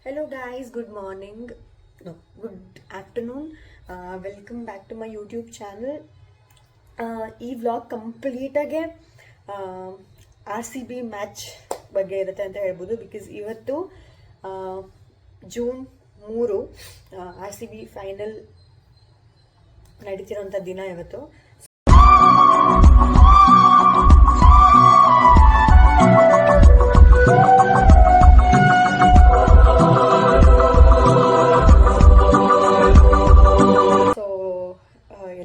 Hello guys, good morning. No, good afternoon. Welcome back to my YouTube channel. ಈ vlog ಕಂಪ್ಲೀಟಾಗೆ RCB match ಬಗ್ಗೆ ಇರುತ್ತೆ ಅಂತ ಹೇಳ್ಬೋದು. Because ಇವತ್ತು ಜೂನ್ 3 RCB ಫೈನಲ್ ನಡೀತಿರೋಂಥ ದಿನ ಇವತ್ತು.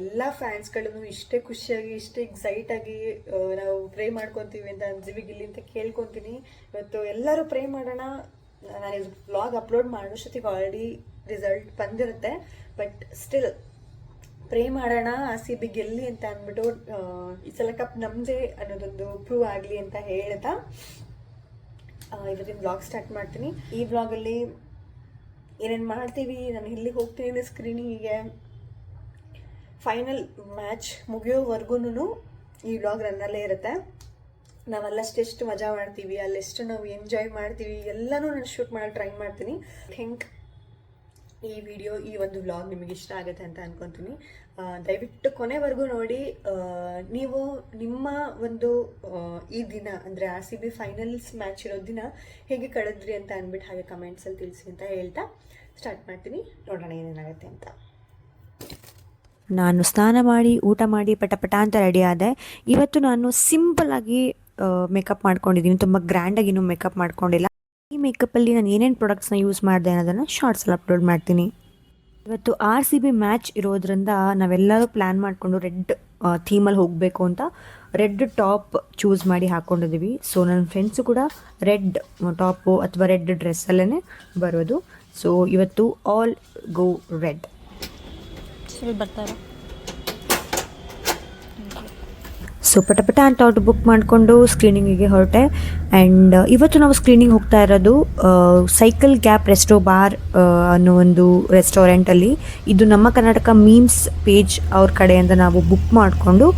ಎಲ್ಲ ಫ್ಯಾನ್ಸ್ಗಳನ್ನು ಇಷ್ಟೇ ಖುಷಿಯಾಗಿ ಇಷ್ಟೇ ಎಕ್ಸೈಟಾಗಿ ನಾವು ಪ್ರೇ ಮಾಡ್ಕೊತೀವಿ ಅಂತ ಗಿಲ್ಲಿ ಅಂತ ಕೇಳ್ಕೊತೀನಿ. ಇವತ್ತು ಎಲ್ಲರೂ ಪ್ರೇ ಮಾಡೋಣ. ನಾನು ಇದು ವ್ಲಾಗ್ ಅಪ್ಲೋಡ್ ಮಾಡೋಷ್ಟೊತ್ತಿಗೆ ಆಲ್ರೆಡಿ ರಿಸಲ್ಟ್ ಬಂದಿರುತ್ತೆ. ಬಟ್ ಸ್ಟಿಲ್ ಪ್ರೇ ಮಾಡೋಣ RCB ಗೆಲ್ಲಿ ಅಂತ ಅಂದ್ಬಿಟ್ಟು ಈ ಸಲ ಕಪ್ ನಮ್ಮದೇ ಅನ್ನೋದೊಂದು ಪ್ರೂವ್ ಆಗಲಿ ಅಂತ ಹೇಳ್ತಾ ಇವತ್ತಿನ ವ್ಲಾಗ್ ಸ್ಟಾರ್ಟ್ ಮಾಡ್ತೀನಿ. ಈ ವ್ಲಾಗಲ್ಲಿ ಏನೇನು ಮಾಡ್ತೀವಿ, ನಾನು ಎಲ್ಲಿಗೆ ಹೋಗ್ತೀನಿ ಅಂದರೆ ಸ್ಕ್ರೀನಿಂಗಿಗೆ, ಫೈನಲ್ ಮ್ಯಾಚ್ ಮುಗಿಯೋವರೆಗೂ ಈ ವ್ಲಾಗ್ ರನ್ನಲ್ಲೇ ಇರುತ್ತೆ. ನಾವಲ್ಲಷ್ಟೆಷ್ಟು ಮಜಾ ಮಾಡ್ತೀವಿ, ಅಲ್ಲೆಷ್ಟು ನಾವು ಎಂಜಾಯ್ ಮಾಡ್ತೀವಿ ಎಲ್ಲನೂ ನಾನು ಶೂಟ್ ಮಾಡಿ ಟ್ರೈ ಮಾಡ್ತೀನಿ. ಥಿಂಕ್ ಈ ವಿಡಿಯೋ, ಈ ಒಂದು ವ್ಲಾಗ್ ನಿಮಗೆ ಇಷ್ಟ ಆಗುತ್ತೆ ಅಂತ ಅನ್ಕೊತೀನಿ. ದಯವಿಟ್ಟು ಕೊನೆವರೆಗೂ ನೋಡಿ. ನೀವು ನಿಮ್ಮ ಒಂದು ಈ ದಿನ ಅಂದರೆ RCB ಫೈನಲ್ಸ್ ಮ್ಯಾಚ್ ಇರೋ ದಿನ ಹೇಗೆ ಕಳೆದ್ರಿ ಅಂತ ಅಂದ್ಬಿಟ್ಟು ಹಾಗೆ ಕಮೆಂಟ್ಸಲ್ಲಿ ತಿಳಿಸಿ ಅಂತ ಹೇಳ್ತಾ ಸ್ಟಾರ್ಟ್ ಮಾಡ್ತೀನಿ. ನೋಡೋಣ ಏನೇನಾಗುತ್ತೆ ಅಂತ. ನಾನು ಸ್ನಾನ ಮಾಡಿ ಊಟ ಮಾಡಿ ಪಟ ಅಂತ ರೆಡಿ ಆದೆ. ಇವತ್ತು ನಾನು ಸಿಂಪಲ್ಲಾಗಿ ಮೇಕಪ್ ಮಾಡ್ಕೊಂಡಿದ್ದೀನಿ, ತುಂಬ ಗ್ರ್ಯಾಂಡಾಗಿ ಇನ್ನೂ ಮೇಕಪ್ ಮಾಡ್ಕೊಂಡಿಲ್ಲ. ಈ ಮೇಕಪ್ಪಲ್ಲಿ ನಾನು ಏನೇನು ಪ್ರಾಡಕ್ಟ್ಸ್ನ ಯೂಸ್ ಮಾಡಿದೆ ಅನ್ನೋದನ್ನು ಶಾರ್ಟ್ಸಲ್ಲಿ ಅಪ್ಲೋಡ್ ಮಾಡ್ತೀನಿ. ಇವತ್ತು RCB ಮ್ಯಾಚ್ ಇರೋದ್ರಿಂದ ನಾವೆಲ್ಲರೂ ಪ್ಲ್ಯಾನ್ ಮಾಡಿಕೊಂಡು ರೆಡ್ ಥೀಮಲ್ಲಿ ಹೋಗಬೇಕು ಅಂತ ರೆಡ್ ಟಾಪ್ ಚೂಸ್ ಮಾಡಿ ಹಾಕ್ಕೊಂಡಿದ್ದೀವಿ. ಸೊ ನನ್ನ ಫ್ರೆಂಡ್ಸು ಕೂಡ ರೆಡ್ ಟಾಪು ಅಥವಾ ರೆಡ್ ಡ್ರೆಸ್ಸಲ್ಲೇ ಬರೋದು. ಸೊ ಇವತ್ತು ಆಲ್ ಗೋ ರೆಡ್ ಬರ್ತಾರೆ. ಸೊ ಪಟ ಅಂತ ಆಟೋ ಬುಕ್ ಮಾಡಿಕೊಂಡು ಸ್ಕ್ರೀನಿಂಗಿಗೆ ಹೊರಟೆ. ಆ್ಯಂಡ್ ಇವತ್ತು ನಾವು ಸ್ಕ್ರೀನಿಂಗ್ ಹೋಗ್ತಾ ಇರೋದು ಸೈಕಲ್ ಗ್ಯಾಪ್ ರೆಸ್ಟೋ ಬಾರ್ ಅನ್ನೋ ಒಂದು ರೆಸ್ಟೋರೆಂಟಲ್ಲಿ. ಇದು ನಮ್ಮ ಕರ್ನಾಟಕ ಮೀಮ್ಸ್ ಪೇಜ್ ಅವ್ರ ಕಡೆಯಿಂದ ನಾವು ಬುಕ್ ಮಾಡಿಕೊಂಡು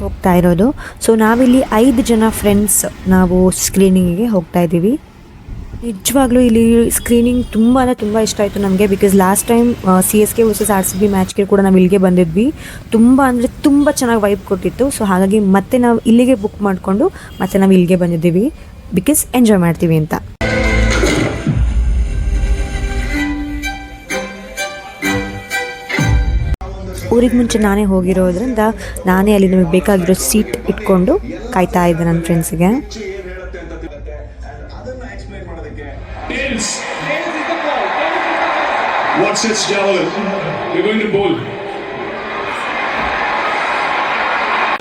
ಹೋಗ್ತಾ ಇರೋದು. ಸೊ ನಾವಿಲ್ಲಿ 5 ಜನ ಫ್ರೆಂಡ್ಸ್ ನಾವು ಸ್ಕ್ರೀನಿಂಗಿಗೆ ಹೋಗ್ತಾ ಇದ್ದೀವಿ. ನಿಜವಾಗ್ಲೂ ಇಲ್ಲಿ ಸ್ಕ್ರೀನಿಂಗ್ ತುಂಬ ಇಷ್ಟ ಆಯಿತು ನಮಗೆ. Because last time CSK versus RCB ಮ್ಯಾಚ್ಗೆ ಕೂಡ ನಾವು ಇಲ್ಲಿಗೆ ಬಂದಿದ್ವಿ. ತುಂಬ ಚೆನ್ನಾಗಿ ವೈಬ್ ಕೊಟ್ಟಿತ್ತು. ಸೊ ಹಾಗಾಗಿ ಮತ್ತೆ ನಾವು ಇಲ್ಲಿಗೆ ಬುಕ್ ಮಾಡಿಕೊಂಡು ಮತ್ತೆ ನಾವು ಇಲ್ಲಿಗೆ ಬಂದಿದ್ದೀವಿ ಬಿಕಾಸ್ ಎಂಜಾಯ್ ಮಾಡ್ತೀವಿ ಅಂತ. ಊರಿಗೆ ಮುಂಚೆ ನಾನೇ ಹೋಗಿರೋದ್ರಿಂದ ನಾನೇ ಅಲ್ಲಿ ನಮಗೆ ಬೇಕಾಗಿರೋ ಸೀಟ್ ಇಟ್ಕೊಂಡು ಕಾಯ್ತಾ ಇದ್ದೆ ನನ್ನ ಫ್ರೆಂಡ್ಸಿಗೆ. What's its javelin? We're going to bowl.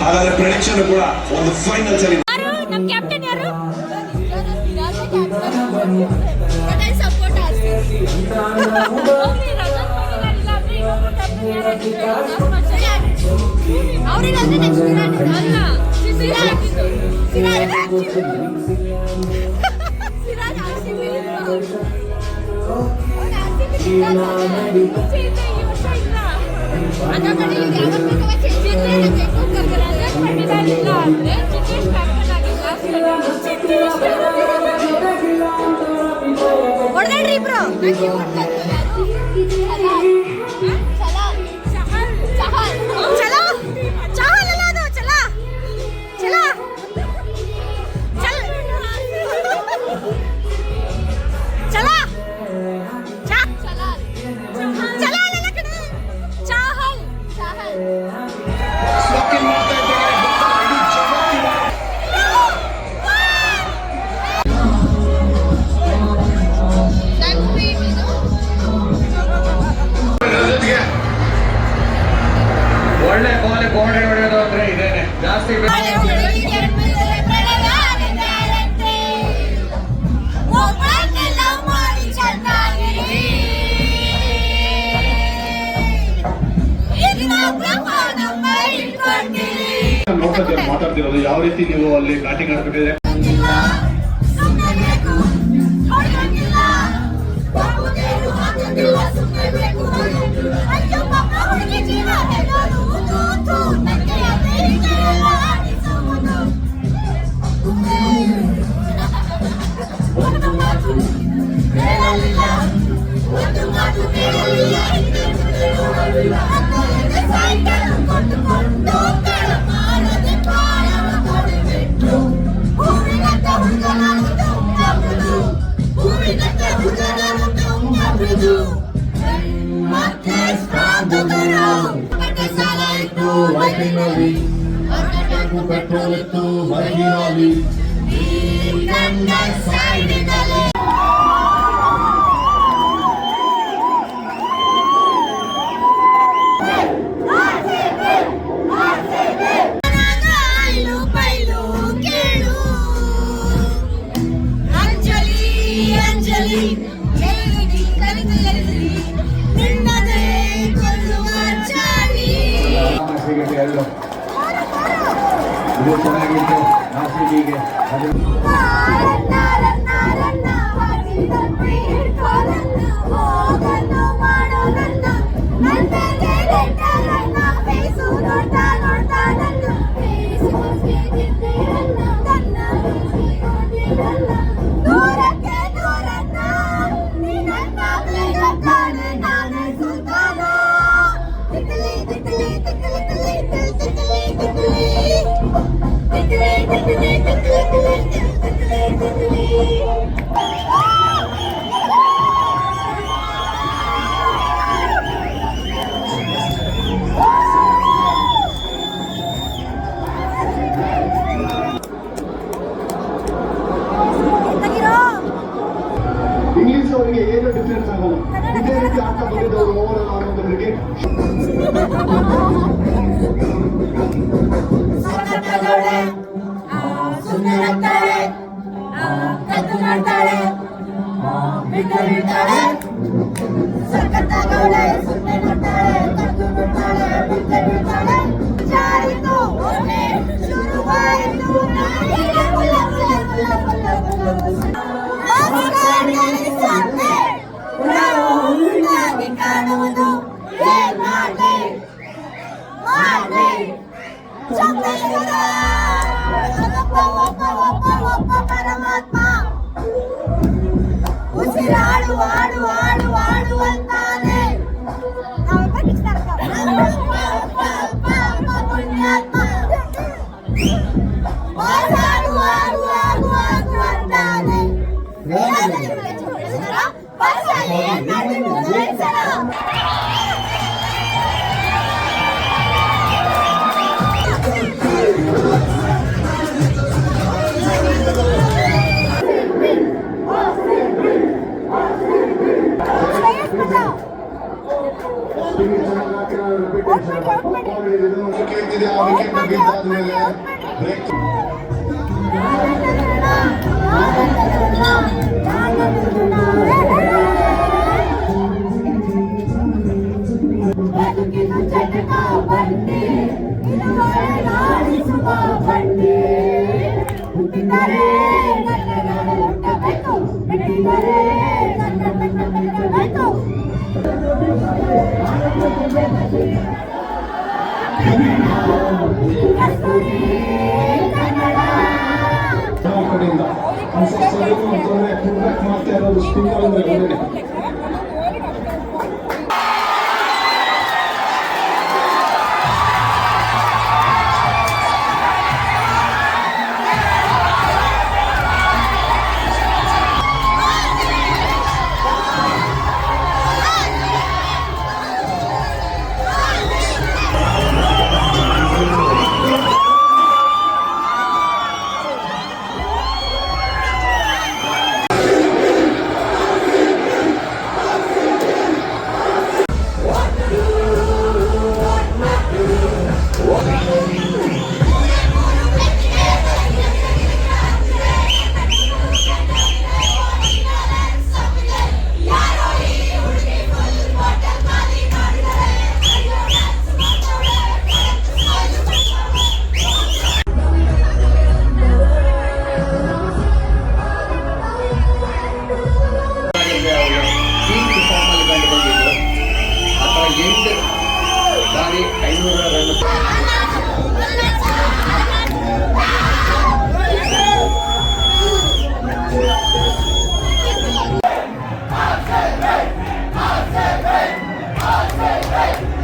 ಅದರ ಪ್ರೆಡಿಕ್ಷನ್ ಕೂಡ ಒಂದು ಫೈನಲ್ ಸರಿ. ಯಾರು ನಮ್ಮ ಕ್ಯಾಪ್ಟನ್ ಯಾರು? ಅದೇ ಸಪೋರ್ಟ್ ಆಸ್ತಿ. ಅವರಿಗೆ ಅಂದ್ರೆ ನೆಕ್ಸ್ಟ್ ವಿರಾಟ್ ಅಲ್ಲ. ಸಿರಾಜ್ ಹೊಡೆದ್ರಿ ಬ್ರೋ. ಒಳ್ಳೆ ಬಾಲ್ ಗೋಡೆ ಹೊಡೆಯೋದು ಅಂದ್ರೆ ಇದೇನೆ ಜಾಸ್ತಿ. ಮಾತಾಡ್ತಿರೋದು ಯಾವ ರೀತಿ ನೀವು ಅಲ್ಲಿ ಬ್ಯಾಟಿಂಗ್ ಆಡ್ಬಿಟ್ಟಿದ್ರೆ La la la ಸೈಕಲ್ ಕೊಟ್ಟುಕೊಂಡು ಕಳಮಾಡದೆ ಪಾಯವ ತೊಡಿಬಿಟ್ಟು ಹೂವಿನಂತ ಹುಡುಗನನ್ನು ತುಂಗಬಿಡು ಹೂವಿನಂತ ಹುಡುಗನನ್ನು ತುಂಗಬಿಡು ಮತ್ತೆ ಸ್ಟ್ರಾಂಗುಗಳು ಮತ್ತೆ ಸಾಲ ಇಟ್ಟು ವೈರಿನಲ್ಲಿ ಅರ್ಧಟಂಕು ಪೆಟ್ರೋಲ್ ಇತ್ತು ಬೈಗಿನಲ್ಲಿ ಈ ಗಂಡ ಸೈಡಿನಲ್ಲಿ ಅಂಜಲಿ ನಿನ್ನದೇ ಕೊಲ್ಲುವ ಚಾಳಿ ಸಿಗುತ್ತೆ ಎಲ್ಲೋ ಇದು ಚೆನ್ನಾಗಿತ್ತು RCBಗೆ ಅದು ಇಂಗ್ಲಿಷ್ ಅವರಿಗೆ ಏನು ಡಿಫ್ರೆನ್ಸ್ ಆಗಲ್ಲ. ಇದೇ ರೀತಿ ಆಟ ಬಂದಿದ್ದವರು ಓವರ್ ಆಡೋದು ಕ್ರಿಕೆಟ್. ಸುಂದರತ್ತಾಳೆ ಕದ್ದು ಮಾಡ್ತಾಳೆ ಬಿಟ್ಟರಿರ್ತಾಳೆ ಸಖತ್ತಾಗವಳೆ ಸುಮ್ಮನೆ ನೋಡ್ತಾಳೆ ಕದ್ದು ನೋಡ್ತಾಳೆ ಬಿಟ್ಟರಿರ್ತಾಳೆ ಜಾರಿತು ಒಳ್ಳೆ ಶುರುವಾಯಿತು ನಾಯಿಯ ಮುಲ್ಲ ಮುಲ್ಲ ಮುಲ್ಲ ಮುಲ್ಲ ಮುಲ್ಲ ಕಾಣುವುದು ಏನ್ ಮಾಡ್ಲಿ ಮಾಡ್ಲಿ ಒಬ್ಬ ಪರಮಾತ್ಮ ಉಸಿರಾಡು ಆಡು ಆಡು ಆಡು ಅಂತಾನೆ ಪುಣ್ಯಾತ್ಮ ಆಡು ಆಡು ಆಡು ಆಡು ಅಂತಾನೆ ಕೇಳ್ತಿದೆ ಆ ವಿಕೆಟ್ ಬಿದ್ದಾದ್ಮೇಲೆ ಬ್ರೇಕ್ ಬದುಕಿನ ಚಟಕ ಬಂಡಿ ಇರುವಾಡಿಸುವ ಬಂಡಿ ಹುಟ್ಟಿದರೆ ನನ್ನ ಹುಟ್ಟಬೇಕು ಬಿಟ್ಟಿದರೆ ನನ್ನ ಬಿಡಬೇಕು ಕಡೆಯಿಂದ ಮಾಡ್ತಾ ಇರೋದು ಸ್ಪಿನ್ನರ್ ಅಂದ್ರೆ Hey!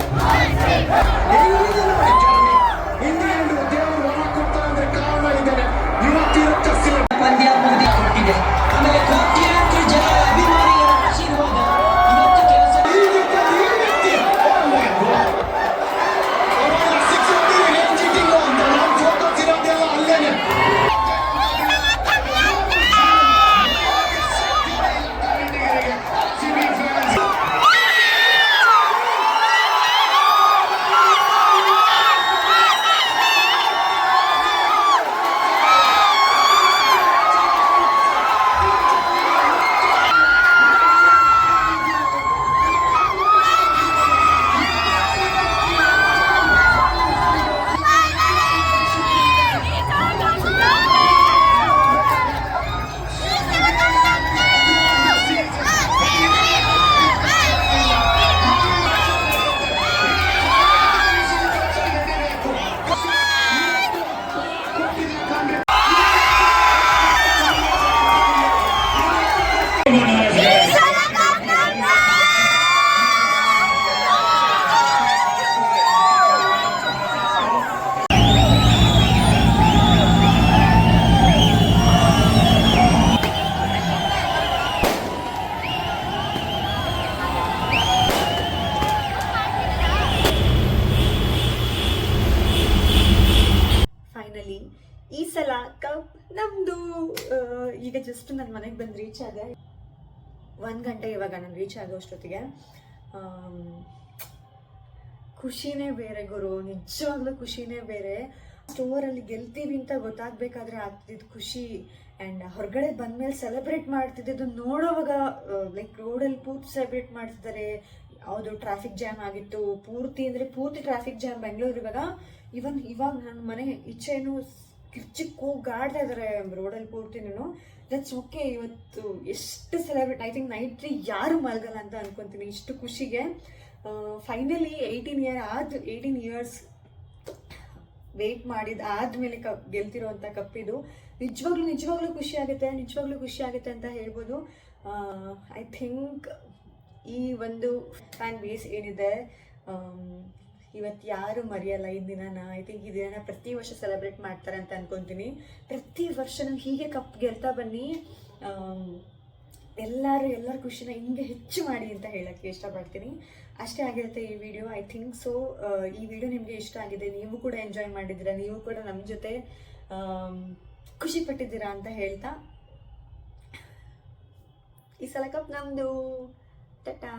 ರೀಚ್ ಆದೆ. 1 ಗಂಟೆ ಇವಾಗ ನಾನು ರೀಚ್ ಆಗೋಷ್ಟೊತ್ತಿಗೆ. ಖುಷಿನೇ ಬೇರೆ ಗುರು, ನಿಜವಾಗ್ಲೂ ಖುಷಿನೇ ಬೇರೆ. ಸ್ಟೋರಲ್ಲಿ ಗೆಲ್ತೀವಿ ಅಂತ ಗೊತ್ತಾಗಬೇಕಾದ್ರೆ ಆಗ್ತಿದ್ದು ಖುಷಿ. ಆ್ಯಂಡ್ ಹೊರಗಡೆ ಬಂದಮೇಲೆ ಸೆಲೆಬ್ರೇಟ್ ಮಾಡ್ತಿದ್ದು ನೋಡೋವಾಗ ಲೈಕ್ ರೋಡಲ್ಲಿ ಪೂರ್ತಿ ಸೆಲೆಬ್ರೇಟ್ ಮಾಡ್ತಿದ್ದಾರೆ. ಯಾವುದು ಟ್ರಾಫಿಕ್ ಜಾಮ್ ಆಗಿತ್ತು, ಪೂರ್ತಿ ಟ್ರಾಫಿಕ್ ಜಾಮ್ ಬೆಂಗಳೂರು. ಇವಾಗ ನನ್ನ ಮನೆ ಈಚೆನೂ ಕಿರ್ಚಿಕ್ ಕೂಗಾಡ್ತಾ ಇದ್ದಾರೆ ರೋಡಲ್ಲಿ ಪೂರ್ತಿನೂ. That's okay. ಇವತ್ತು ಎಷ್ಟು ಸೆಲೆಬ್ರೇಟ್, ಐ ಥಿಂಕ್ ನೈಟ್ರಿ ಯಾರು ಮಲಗಲ್ಲ ಅಂತ ಅನ್ಕೊತೀನಿ ಇಷ್ಟು ಖುಷಿಗೆ. ಫೈನಲಿ 18 ಇಯರ್ಸ್ ವೆಯ್ಟ್ ಆದಮೇಲೆ ಗೆಲ್ತಿರೋವಂಥ ಕಪ್ಪಿದು. ನಿಜವಾಗ್ಲೂ ಖುಷಿ ಆಗುತ್ತೆ ಅಂತ ಹೇಳ್ಬೋದು. ಐ ಥಿಂಕ್ ಈ ಒಂದು ಫ್ಯಾನ್ ಬೇಸ್ ಏನಿದೆ ಇವತ್ತು ಯಾರು ಮರೆಯಲ್ಲ ಈ ದಿನನ. ಐ ಥಿಂಕ್ ಈ ದಿನನ ಪ್ರತಿ ವರ್ಷ ಸೆಲೆಬ್ರೇಟ್ ಮಾಡ್ತಾರೆ ಅಂತ ಅನ್ಕೊತೀನಿ. ಪ್ರತಿ ವರ್ಷನೂ ಹೀಗೆ ಕಪ್ ಗೆಲ್ತಾ ಬನ್ನಿ. ಎಲ್ಲರ ಖುಷಿನ ಹಿಂಗೆ ಹೆಚ್ಚು ಮಾಡಿ ಅಂತ ಹೇಳೋಕ್ಕೆ ಇಷ್ಟಪಡ್ತೀನಿ. ಅಷ್ಟೇ ಆಗಿರುತ್ತೆ ಈ ವಿಡಿಯೋ. ಐ ಥಿಂಕ್ ಸೊ ಈ ವಿಡಿಯೋ ನಿಮಗೆ ಇಷ್ಟ ಆಗಿದೆ, ನೀವು ಕೂಡ ಎಂಜಾಯ್ ಮಾಡಿದ್ದೀರಾ, ನೀವು ಕೂಡ ನಮ್ಮ ಜೊತೆ ಖುಷಿ ಪಟ್ಟಿದ್ದೀರಾ ಅಂತ ಹೇಳ್ತಾ ಈ ಸಲ ಕಪ್ ನಮ್ಮದು. ಟಾಟಾ.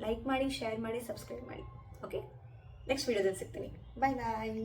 ಲೈಕ್ ಮಾಡಿ, ಶೇರ್ ಮಾಡಿ, ಸಬ್ಸ್ಕ್ರೈಬ್ ಮಾಡಿ. ಓಕೆ, ನೆಕ್ಸ್ಟ್ ವಿಡಿಯೋದಲ್ಲಿ ಸಿಗ್ತೀನಿ. ಬಾಯ್ ಬಾಯ್.